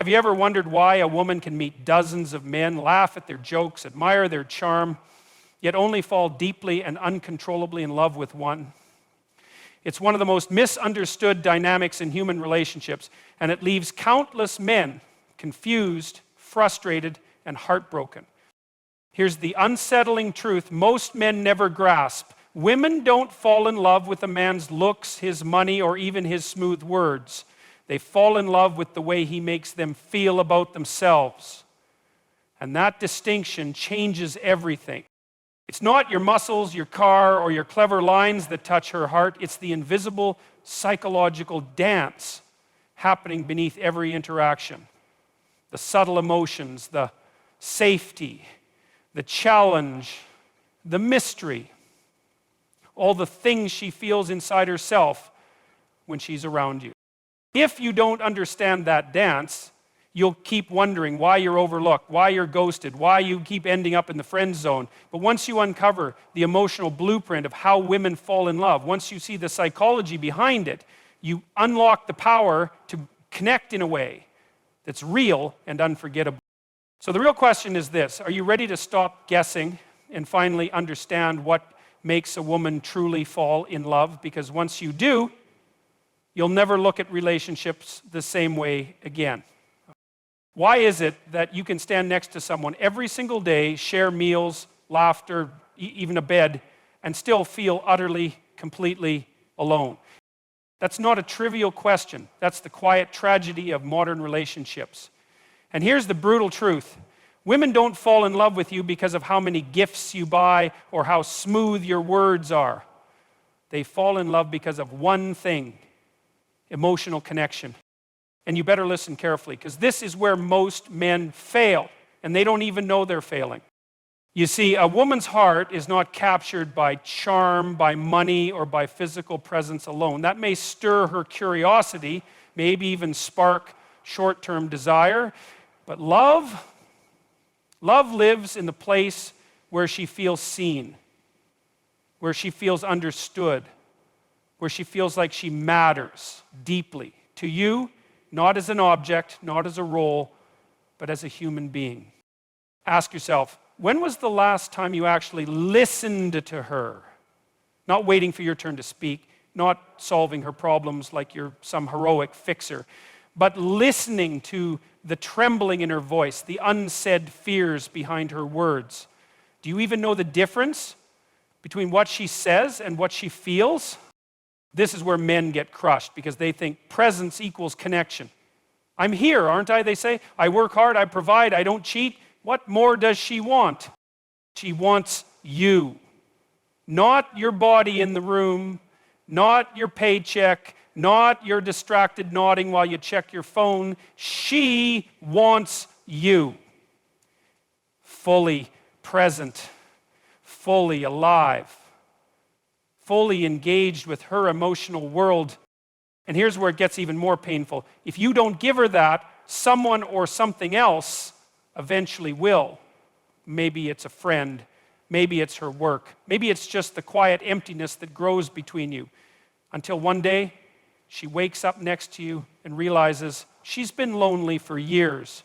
Have you ever wondered why a woman can meet dozens of men, laugh at their jokes, admire their charm, yet only fall deeply and uncontrollably in love with one? It's one of the most misunderstood dynamics in human relationships, and it leaves countless men confused, frustrated, and heartbroken. Here's the unsettling truth most men never grasp. Women don't fall in love with a man's looks, his money, or even his smooth words. They fall in love with the way he makes them feel about themselves. And that distinction changes everything. It's not your muscles, your car, or your clever lines that touch her heart. It's the invisible psychological dance happening beneath every interaction. The subtle emotions, the safety, the challenge, the mystery, all the things she feels inside herself when she's around you. If you don't understand that dance, you'll keep wondering why you're overlooked, why you're ghosted, why you keep ending up in the friend zone. But once you uncover the emotional blueprint of how women fall in love, once you see the psychology behind it, you unlock the power to connect in a way that's real and unforgettable. So the real question is this: are you ready to stop guessing and finally understand what makes a woman truly fall in love? Because once you do, you'll never look at relationships the same way again. Why is it that you can stand next to someone every single day, share meals, laughter, even a bed, and still feel utterly, completely alone? That's not a trivial question. That's the quiet tragedy of modern relationships. And here's the brutal truth. Women don't fall in love with you because of how many gifts you buy or how smooth your words are. They fall in love because of one thing: emotional connection. And you better listen carefully, because this is where most men fail, and they don't even know they're failing. You see, a woman's heart is not captured by charm, by money, or by physical presence alone. That may stir her curiosity, maybe even spark short-term desire, but love lives in the place where she feels seen, where she feels understood, where she feels like she matters deeply to you, not as an object, not as a role, but as a human being. Ask yourself, when was the last time you actually listened to her? Not waiting for your turn to speak, not solving her problems like you're some heroic fixer, but listening to the trembling in her voice, the unsaid fears behind her words. Do you even know the difference between what she says and what she feels? This is where men get crushed, because they think presence equals connection. I'm here, aren't I? They say, I work hard, I provide, I don't cheat. What more does she want? She wants you. Not your body in the room, not your paycheck, not your distracted nodding while you check your phone. She wants you. Fully present, fully alive, fully engaged with her emotional world. And here's where it gets even more painful. If you don't give her that, someone or something else eventually will. Maybe it's a friend. Maybe it's her work. Maybe it's just the quiet emptiness that grows between you, until one day she wakes up next to you and realizes she's been lonely for years.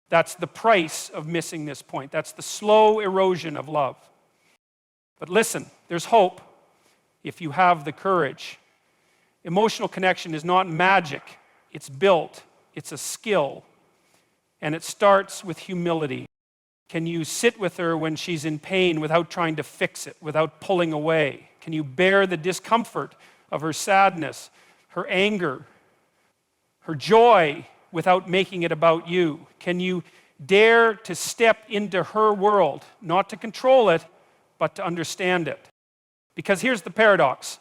That's the price of missing this point. That's the slow erosion of love. But listen, there's hope if you have the courage. Emotional connection is not magic. It's built. It's a skill. And it starts with humility. Can you sit with her when she's in pain without trying to fix it, without pulling away? Can you bear the discomfort of her sadness, her anger, her joy without making it about you? Can you dare to step into her world, not to control it, but to understand it? Because here's the paradox.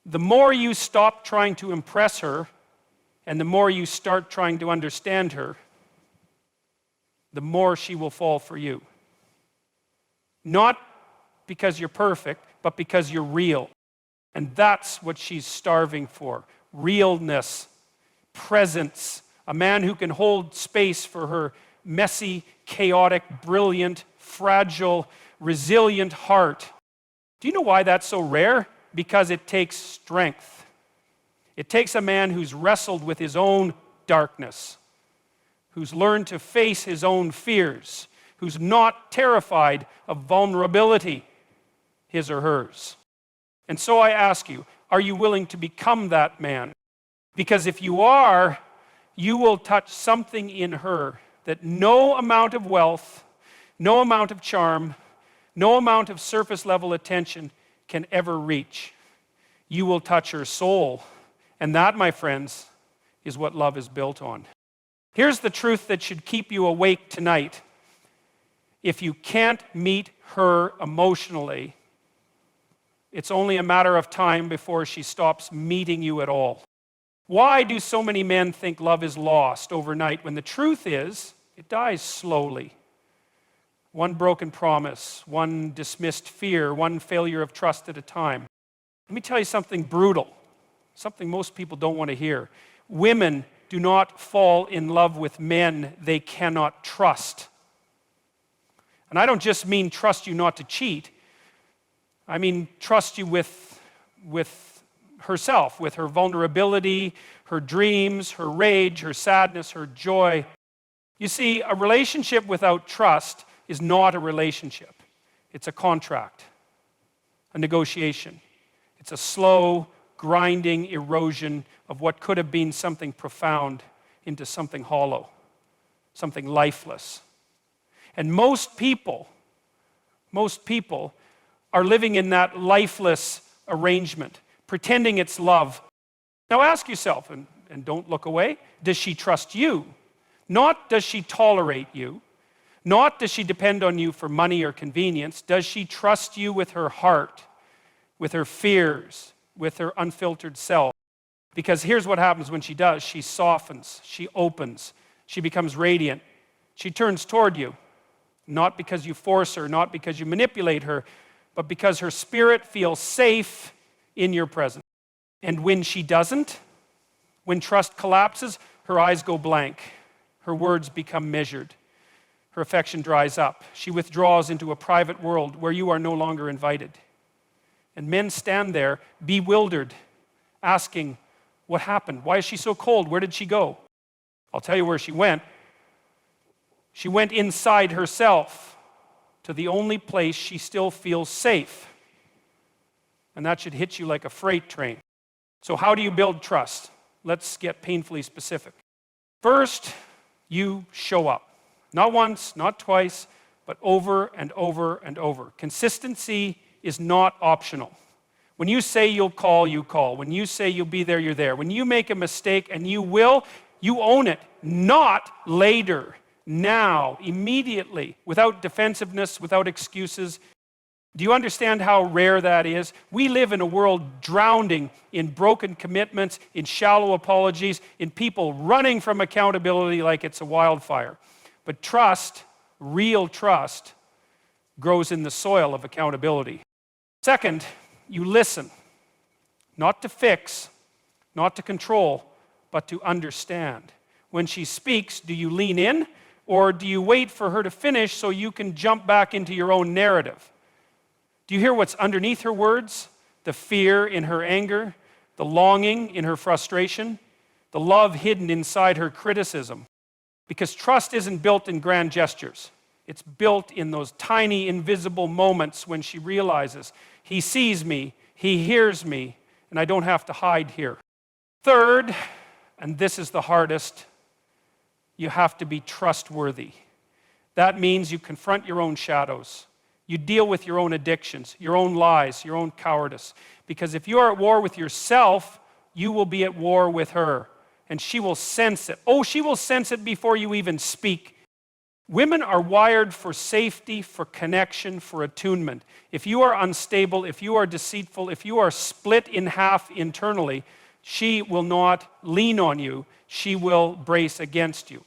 The more you stop trying to impress her, and the more you start trying to understand her, the more she will fall for you. Not because you're perfect, but because you're real. And that's what she's starving for. Realness, presence, a man who can hold space for her messy, chaotic, brilliant, fragile, resilient heart. Do you know why that's so rare? Because it takes strength. It takes a man who's wrestled with his own darkness, who's learned to face his own fears, who's not terrified of vulnerability, his or hers. And so I ask you, are you willing to become that man? Because if you are, you will touch something in her that no amount of wealth, no amount of charm, no amount of surface level attention can ever reach. You will touch her soul. And that, my friends, is what love is built on. Here's the truth that should keep you awake tonight. If you can't meet her emotionally, it's only a matter of time before she stops meeting you at all. Why do so many men think love is lost overnight when the truth is it dies slowly? One broken promise, one dismissed fear, one failure of trust at a time. Let me tell you something brutal, something most people don't want to hear. Women do not fall in love with men they cannot trust. And I don't just mean trust you not to cheat. I mean trust you with herself, with her vulnerability, her dreams, her rage, her sadness, her joy. You see, a relationship without trust is not a relationship. It's a contract, a negotiation. It's a slow, grinding erosion of what could have been something profound into something hollow, something lifeless. And most people are living in that lifeless arrangement, pretending it's love. Now ask yourself, and don't look away, does she trust you? Not does she tolerate you? Not does she depend on you for money or convenience? Does she trust you with her heart, with her fears, with her unfiltered self? Because here's what happens when she does. She softens, she opens, she becomes radiant. She turns toward you, not because you force her, not because you manipulate her, but because her spirit feels safe in your presence. And when she doesn't, when trust collapses, her eyes go blank. Her words become measured. Her affection dries up. She withdraws into a private world where you are no longer invited. And men stand there bewildered, asking, what happened? Why is she so cold? Where did she go? I'll tell you where she went. She went inside herself to the only place she still feels safe. And that should hit you like a freight train. So how do you build trust? Let's get painfully specific. First, you show up. Not once, not twice, but over and over and over. Consistency is not optional. When you say you'll call, you call. When you say you'll be there, you're there. When you make a mistake, and you will, you own it. Not later, now, immediately, without defensiveness, without excuses. Do you understand how rare that is? We live in a world drowning in broken commitments, in shallow apologies, in people running from accountability like it's a wildfire. But trust, real trust, grows in the soil of accountability. Second, you listen, not to fix, not to control, but to understand. When she speaks, do you lean in, or do you wait for her to finish so you can jump back into your own narrative? Do you hear what's underneath her words? The fear in her anger, the longing in her frustration, the love hidden inside her criticism. Because trust isn't built in grand gestures. It's built in those tiny, invisible moments when she realizes, he sees me, he hears me, and I don't have to hide here. Third, and this is the hardest, you have to be trustworthy. That means you confront your own shadows. You deal with your own addictions, your own lies, your own cowardice. Because if you are at war with yourself, you will be at war with her. And she will sense it. Oh, she will sense it before you even speak. Women are wired for safety, for connection, for attunement. If you are unstable, if you are deceitful, if you are split in half internally, she will not lean on you. She will brace against you.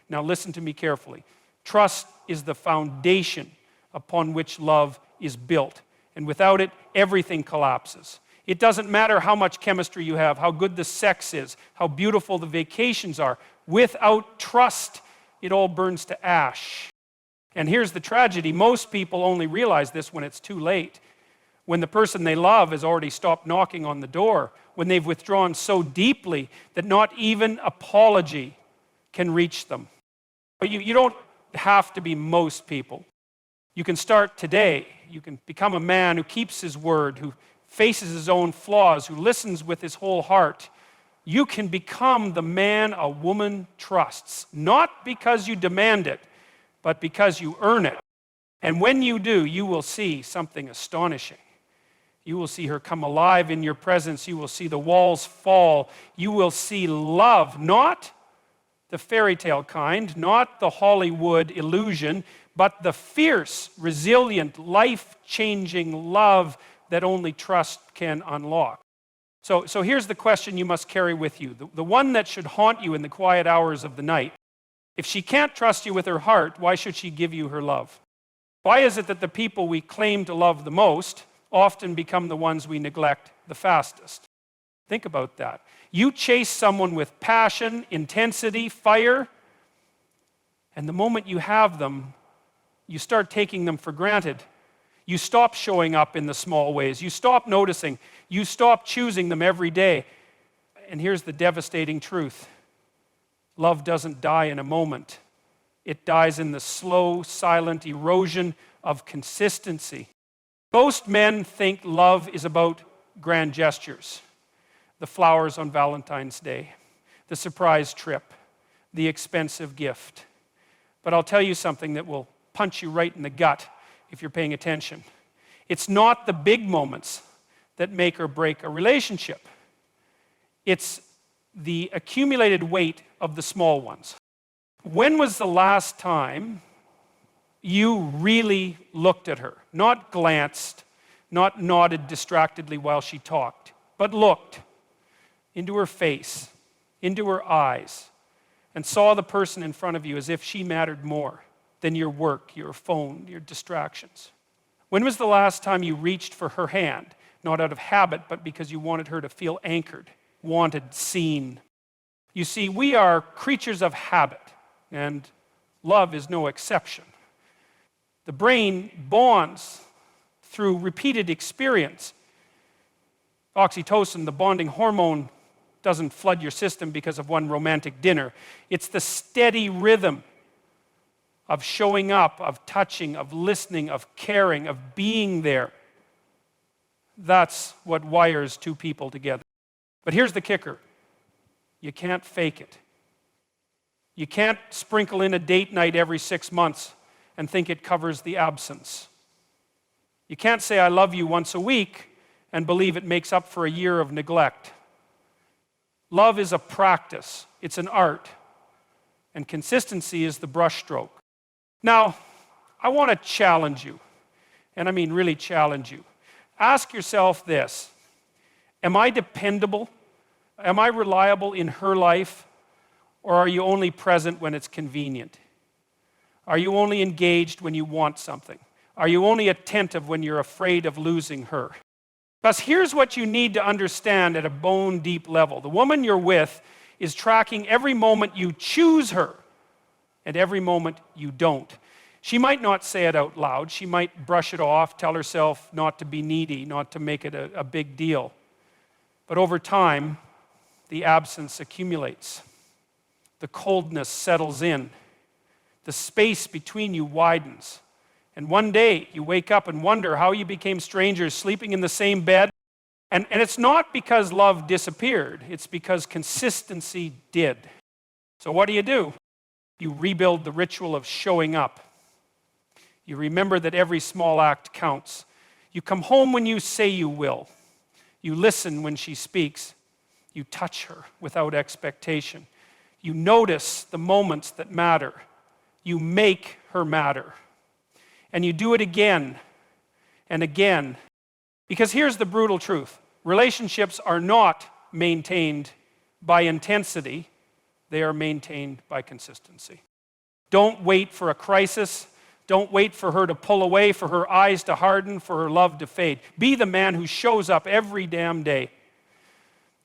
Now listen to me carefully. Trust is the foundation upon which love is built. And without it, everything collapses. It doesn't matter how much chemistry you have, how good the sex is, how beautiful the vacations are. Without trust, it all burns to ash. And here's the tragedy. Most people only realize this when it's too late. when the person they love has already stopped knocking on the door, when they've withdrawn so deeply that not even apology can reach them. But you don't have to be most people. You can start today. You can become a man who keeps his word, who faces his own flaws, who listens with his whole heart. You can become the man a woman trusts, not because you demand it, but because you earn it. And when you do, you will see something astonishing. You will see her come alive in your presence. You will see the walls fall. You will see love, not the fairy tale kind, not the Hollywood illusion, but the fierce, resilient, life-changing love that only trust can unlock. So here's the question you must carry with you, the one that should haunt you in the quiet hours of the night. If she can't trust you with her heart, why should she give you her love? Why is it that the people we claim to love the most often become the ones we neglect the fastest? Think about that. You chase someone with passion, intensity, fire, and the moment you have them, you start taking them for granted. You stop showing up in the small ways. You stop noticing. You stop choosing them every day. And here's the devastating truth. Love doesn't die in a moment. It dies in the slow, silent erosion of consistency. Most men think love is about grand gestures. The flowers on Valentine's Day, the surprise trip, the expensive gift. But I'll tell you something that will punch you right in the gut if you're paying attention. It's not the big moments that make or break a relationship. It's the accumulated weight of the small ones. When was the last time you really looked at her? Not glanced, not nodded distractedly while she talked, but looked into her face, into her eyes, and saw the person in front of you as if she mattered more than your work, your phone, your distractions. When was the last time you reached for her hand, not out of habit, but because you wanted her to feel anchored, wanted, seen? You see, we are creatures of habit, and love is no exception. The brain bonds through repeated experience. Oxytocin, the bonding hormone, doesn't flood your system because of one romantic dinner. It's the steady rhythm of showing up, of touching, of listening, of caring, of being there. That's what wires two people together. But here's the kicker. You can't fake it. You can't sprinkle in a date night every 6 months and think it covers the absence. You can't say I love you once a week and believe it makes up for a year of neglect. Love is a practice. It's an art. And consistency is the brushstroke. Now, I want to challenge you, and I mean really challenge you. Ask yourself this: am I dependable? Am I reliable in her life? Or are you only present when it's convenient? Are you only engaged when you want something? Are you only attentive when you're afraid of losing her? Because here's what you need to understand at a bone-deep level. The woman you're with is tracking every moment you choose her and every moment you don't. She might not say it out loud. She might brush it off, tell herself not to be needy, not to make it a big deal. But over time, the absence accumulates. The coldness settles in. The space between you widens. And one day, you wake up and wonder how you became strangers sleeping in the same bed. And it's not because love disappeared. It's because consistency did. So what do? You rebuild the ritual of showing up. You remember that every small act counts. You come home when you say you will. You listen when she speaks. You touch her without expectation. You notice the moments that matter. You make her matter. And you do it again and again. Because here's the brutal truth. Relationships are not maintained by intensity. They are maintained by consistency. Don't wait for a crisis. Don't wait for her to pull away, for her eyes to harden, for her love to fade. Be the man who shows up every damn day.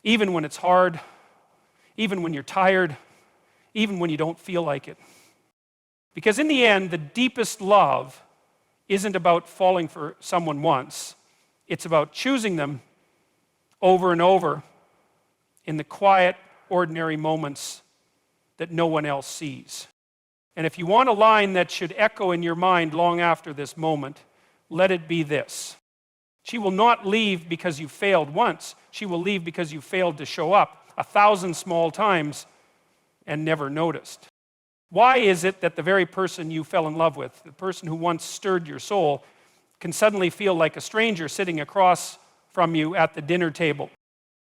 Even when it's hard, even when you're tired, even when you don't feel like it. Because in the end, the deepest love isn't about falling for someone once. It's about choosing them over and over in the quiet, ordinary moments that no one else sees. And if you want a line that should echo in your mind long after this moment, let it be this. She will not leave because you failed once. She will leave because you failed to show up 1,000 small times and never noticed. Why is it that the very person you fell in love with, the person who once stirred your soul, can suddenly feel like a stranger sitting across from you at the dinner table?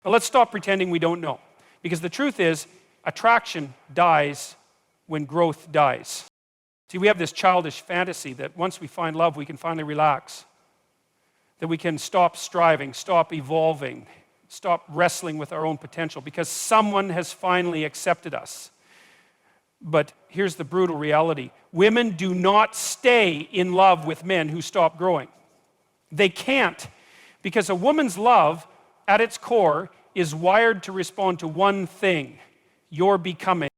But let's stop pretending we don't know. Because the truth is, attraction dies when growth dies. See, we have this childish fantasy that once we find love, we can finally relax. That we can stop striving, stop evolving, stop wrestling with our own potential because someone has finally accepted us. But here's the brutal reality. Women do not stay in love with men who stop growing. They can't, because a woman's love, at its core, is wired to respond to one thing: your becoming.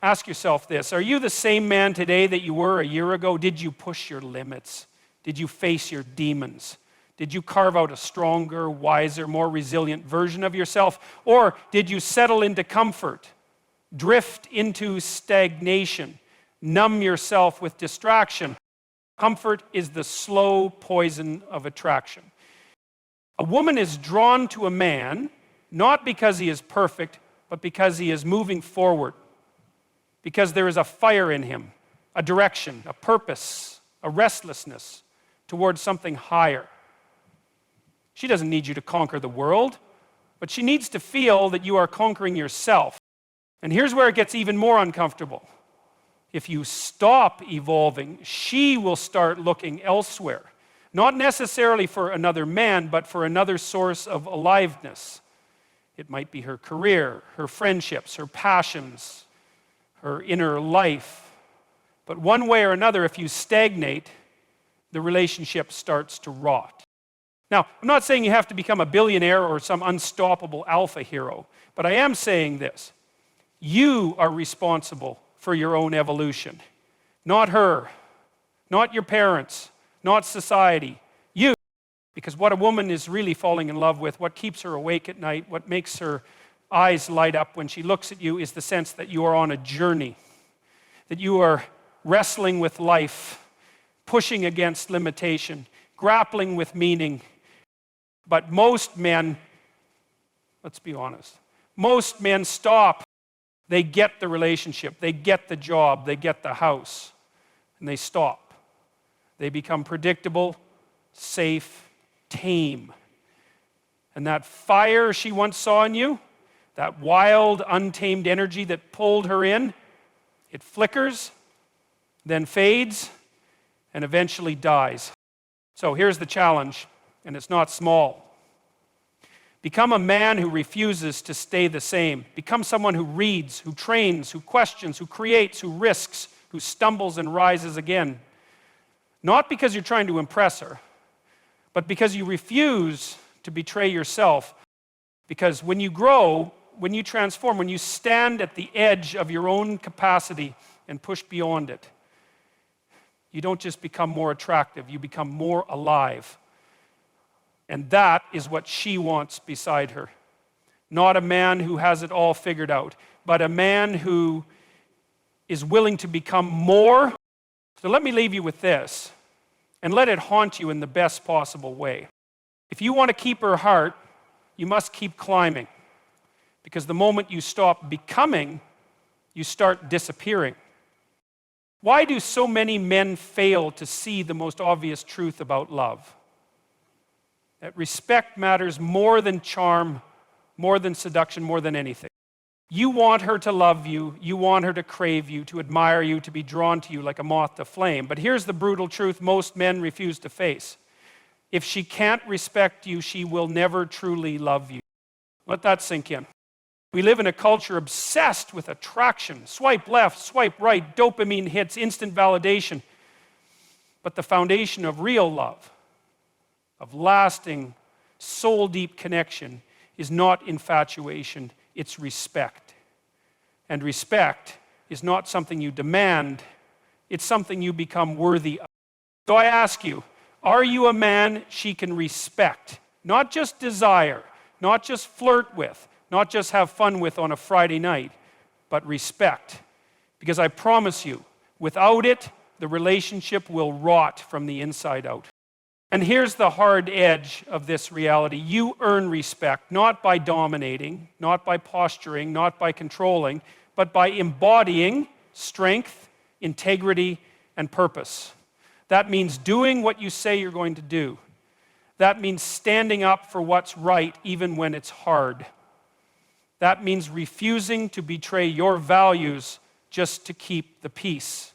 Ask yourself this: are you the same man today that you were a year ago? Did you push your limits? Did you face your demons? Did you carve out a stronger, wiser, more resilient version of yourself? Or did you settle into comfort, drift into stagnation, numb yourself with distraction? Comfort is the slow poison of attraction. A woman is drawn to a man not because he is perfect, but because he is moving forward. Because there is a fire in him, a direction, a purpose, a restlessness towards something higher. She doesn't need you to conquer the world, but she needs to feel that you are conquering yourself. And here's where it gets even more uncomfortable. If you stop evolving, she will start looking elsewhere. Not necessarily for another man, but for another source of aliveness. It might be her career, her friendships, her passions, her inner life. But one way or another, if you stagnate, the relationship starts to rot. Now, I'm not saying you have to become a billionaire or some unstoppable alpha hero, but I am saying this. You are responsible for your own evolution. Not her, not your parents, not society. You. Because what a woman is really falling in love with, what keeps her awake at night, what makes her eyes light up when she looks at you is the sense that you are on a journey, that you are wrestling with life, pushing against limitation, grappling with meaning. But most men, let's be honest, most men stop. They get the relationship, they get the job, they get the house, and they stop. They become predictable, safe, tame. And that fire she once saw in you, that wild, untamed energy that pulled her in, it flickers, then fades, and eventually dies. So here's the challenge, and it's not small. Become a man who refuses to stay the same. Become someone who reads, who trains, who questions, who creates, who risks, who stumbles and rises again. Not because you're trying to impress her, but because you refuse to betray yourself. Because when you grow, when you transform, when you stand at the edge of your own capacity and push beyond it, you don't just become more attractive, you become more alive. And that is what she wants beside her. Not a man who has it all figured out, but a man who is willing to become more. So let me leave you with this, and let it haunt you in the best possible way. If you want to keep her heart, you must keep climbing. Because the moment you stop becoming, you start disappearing. Why do so many men fail to see the most obvious truth about love? That respect matters more than charm, more than seduction, more than anything. You want her to love you, you want her to crave you, to admire you, to be drawn to you like a moth to flame. But here's the brutal truth most men refuse to face. If she can't respect you, she will never truly love you. Let that sink in. We live in a culture obsessed with attraction. Swipe left, swipe right, dopamine hits, instant validation. But the foundation of real love, of lasting, soul-deep connection is not infatuation, it's respect. And respect is not something you demand, it's something you become worthy of. So I ask you, Are you a man she can respect? Not just desire, not just flirt with, not just have fun with on a Friday night, but respect. Because I promise you, without it, the relationship will rot from the inside out. And here's the hard edge of this reality. You earn respect, not by dominating, not by posturing, not by controlling, but by embodying strength, integrity, and purpose. That means doing what you say you're going to do. That means standing up for what's right, even when it's hard. That means refusing to betray your values just to keep the peace.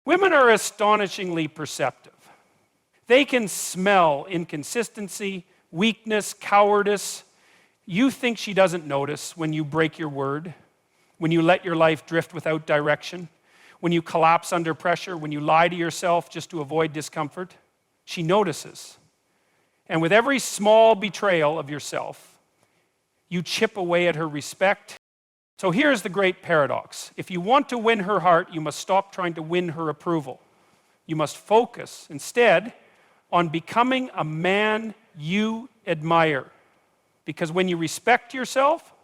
Women are astonishingly perceptive. They can smell inconsistency, weakness, cowardice. You think she doesn't notice when you break your word, when you let your life drift without direction, when you collapse under pressure, when you lie to yourself just to avoid discomfort. She notices. And with every small betrayal of yourself, you chip away at her respect. So here's the great paradox. If you want to win her heart, you must stop trying to win her approval. You must focus instead on becoming a man you admire. Because when you respect yourself,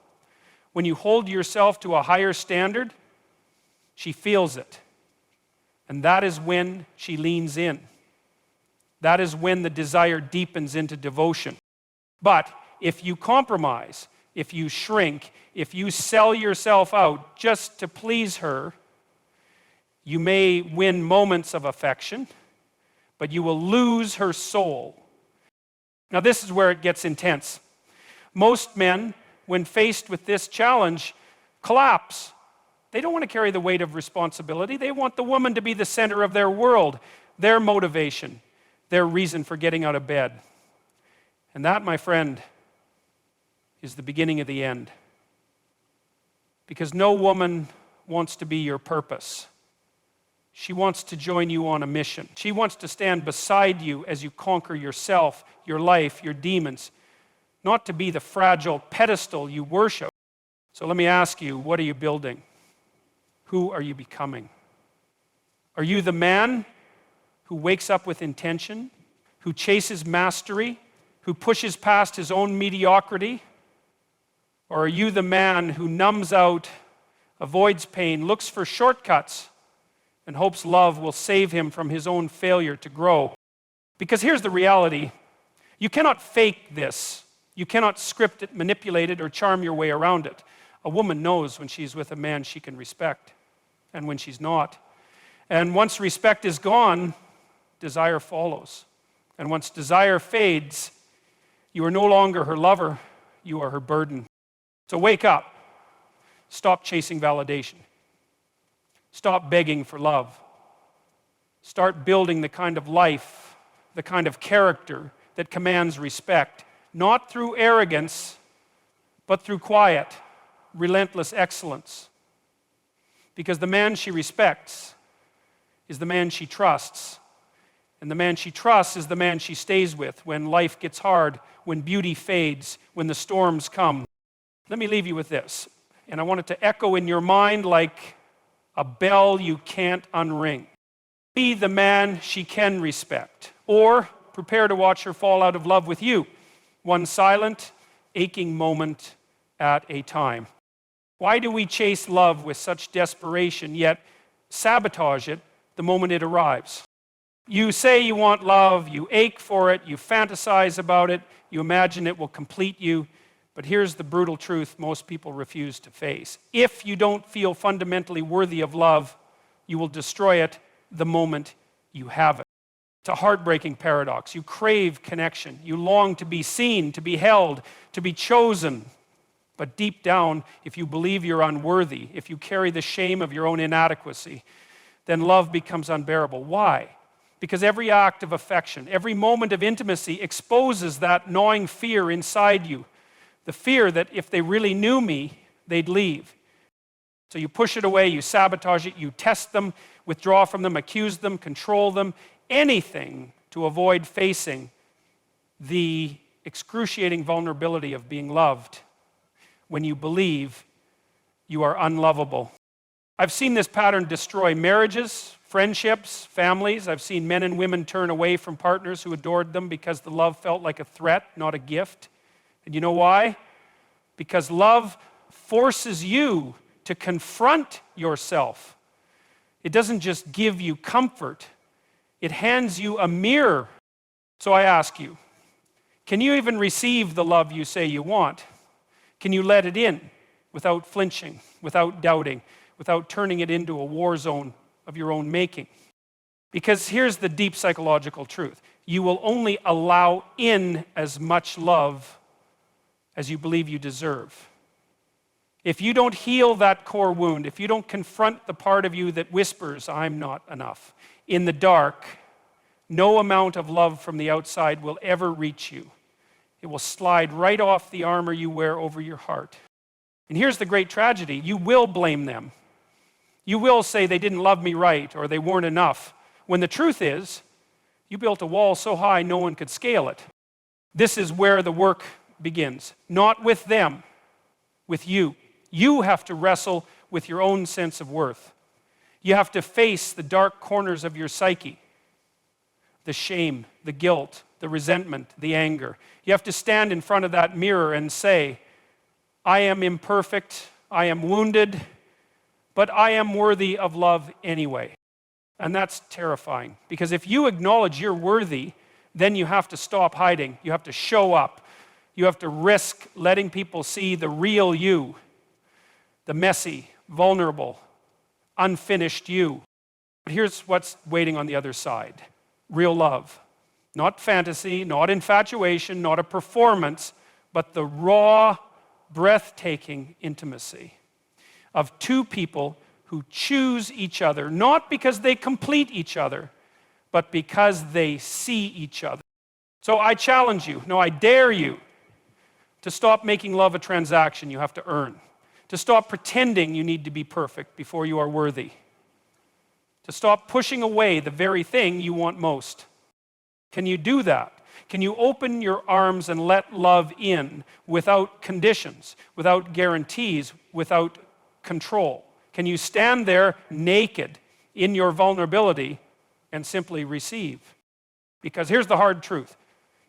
when you hold yourself to a higher standard, she feels it. And that is when she leans in. That is when the desire deepens into devotion. But if you compromise, if you shrink, if you sell yourself out just to please her, you may win moments of affection, but you will lose her soul. Now, this is where it gets intense. Most men, when faced with this challenge, collapse. They don't want to carry the weight of responsibility. They want the woman to be the center of their world, their motivation, their reason for getting out of bed. And that, my friend, is the beginning of the end. Because no woman wants to be your purpose. She wants to join you on a mission. She wants to stand beside you as you conquer yourself, your life, your demons, not to be the fragile pedestal you worship. So let me ask you, what are you building? Who are you becoming? Are you the man who wakes up with intention, who chases mastery, who pushes past his own mediocrity? Or are you the man who numbs out, avoids pain, looks for shortcuts, and hopes love will save him from his own failure to grow? Because here's the reality. You cannot fake this. You cannot script it, manipulate it, or charm your way around it. A woman knows when she's with a man she can respect and when she's not. And once respect is gone, desire follows. And once desire fades, you are no longer her lover, you are her burden. So wake up. Stop chasing validation. Stop begging for love. Start building the kind of life, the kind of character that commands respect, not through arrogance, but through quiet, relentless excellence. Because the man she respects is the man she trusts. And the man she trusts is the man she stays with when life gets hard, when beauty fades, when the storms come. Let me leave you with this. And I want it to echo in your mind like a bell you can't unring. Be the man she can respect, or prepare to watch her fall out of love with you, one silent, aching moment at a time. Why do we chase love with such desperation, yet sabotage it the moment it arrives? You say you want love, you ache for it, you fantasize about it, you imagine it will complete you, but here's the brutal truth most people refuse to face. If you don't feel fundamentally worthy of love, you will destroy it the moment you have it. It's a heartbreaking paradox. You crave connection. You long to be seen, to be held, to be chosen. But deep down, if you believe you're unworthy, if you carry the shame of your own inadequacy, then love becomes unbearable. Why? Because every act of affection, every moment of intimacy exposes that gnawing fear inside you. The fear that if they really knew me, they'd leave. So you push it away, you sabotage it, you test them, withdraw from them, accuse them, control them, anything to avoid facing the excruciating vulnerability of being loved when you believe you are unlovable. I've seen this pattern destroy marriages, Friendships, families, I've seen men and women turn away from partners who adored them because the love felt like a threat, not a gift. And you know why? Because love forces you to confront yourself. It doesn't just give you comfort, it hands you a mirror. So I ask you, can you even receive the love you say you want? Can you let it in without flinching, without doubting, without turning it into a war zone of your own making? Because here's the deep psychological truth. You will only allow in as much love as you believe you deserve. If you don't heal that core wound, if you don't confront the part of you that whispers, I'm not enough, in the dark, no amount of love from the outside will ever reach you. It will slide right off the armor you wear over your heart. And here's the great tragedy. You will blame them. You will say they didn't love me right or they weren't enough, when the truth is, you built a wall so high no one could scale it. This is where the work begins. Not with them, with you. You have to wrestle with your own sense of worth. You have to face the dark corners of your psyche, the shame, the guilt, the resentment, the anger. You have to stand in front of that mirror and say, I am imperfect, I am wounded, but I am worthy of love anyway. And that's terrifying, because if you acknowledge you're worthy, then you have to stop hiding. You have to show up. You have to risk letting people see the real you, the messy, vulnerable, unfinished you. But here's what's waiting on the other side. Real love. Not fantasy, not infatuation, not a performance, but the raw, breathtaking intimacy of two people who choose each other, not because they complete each other, but because they see each other. So I challenge you, no, I dare you, to stop making love a transaction you have to earn, to stop pretending you need to be perfect before you are worthy, to stop pushing away the very thing you want most. Can you do that? Can you open your arms and let love in without conditions, without guarantees, without control? Can you stand there naked in your vulnerability and simply receive? Because here's the hard truth.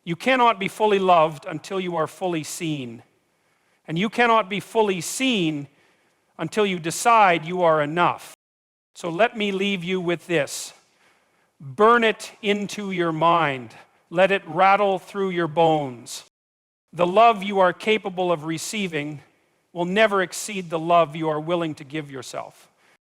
You cannot be fully loved until you are fully seen. And you cannot be fully seen until you decide you are enough. So let me leave you with this. Burn it into your mind. Let it rattle through your bones. The love you are capable of receiving will never exceed the love you are willing to give yourself.